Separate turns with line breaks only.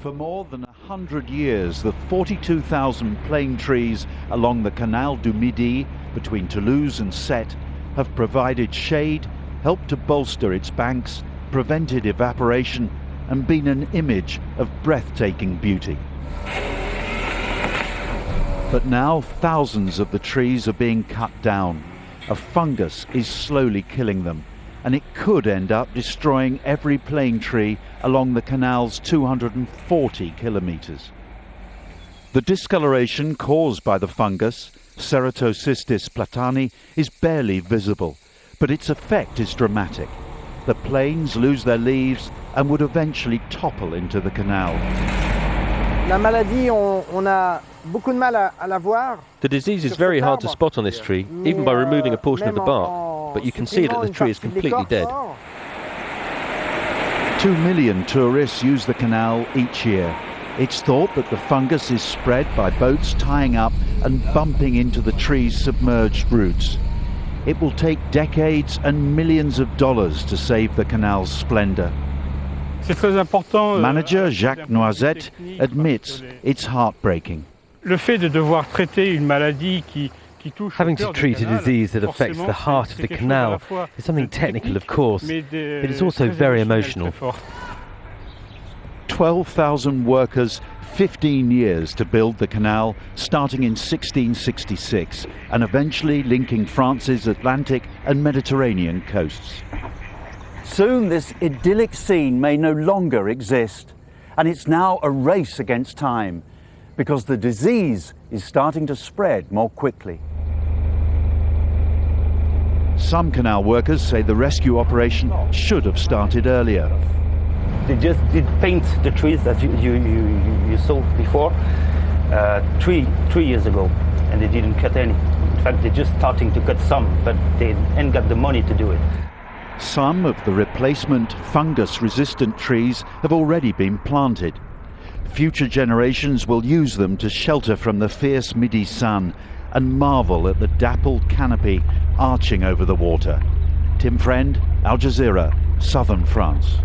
For more than 100 years, the 42,000 plane trees along the Canal du Midi between Toulouse and Sète have provided shade, helped to bolster its banks, prevented evaporation, and been an image of breathtaking beauty. But now thousands of the trees are being cut down. A fungus is slowly killing them, and it could end up destroying every plane tree along the canal's 240 kilometers. The discoloration caused by the fungus, Ceratocystis platani, is barely visible, but its effect is dramatic. The planes lose their leaves and would eventually topple into the canal.
The disease is very hard to spot on this tree, even by removing a portion of the bark, but you can see that the tree is completely dead.
2 million tourists use the canal each year. It's thought that the fungus is spread by boats tying up and bumping into the tree's submerged roots. It will take decades and millions of dollars to save the canal's splendor. Manager Jacques Noisette admits it's heartbreaking.
Having to treat a disease that affects the heart of the canal is something technical, of course, but it's also very emotional.
12,000 workers, 15 years to build the canal, starting in 1666, and eventually linking France's Atlantic and Mediterranean coasts. Soon this idyllic scene may no longer exist, and it's now a race against time, because the disease is starting to spread more quickly. Some canal workers say the rescue operation should have started earlier.
They just did paint the trees that you saw before 3 years ago, and they didn't cut any. In fact, they're just starting to cut some, but they ain't got the money to do it.
Some of the replacement fungus-resistant trees have already been planted. Future generations will use them to shelter from the fierce Midi sun and marvel at the dappled canopy arching over the water. Tim Friend, Al Jazeera, Southern France.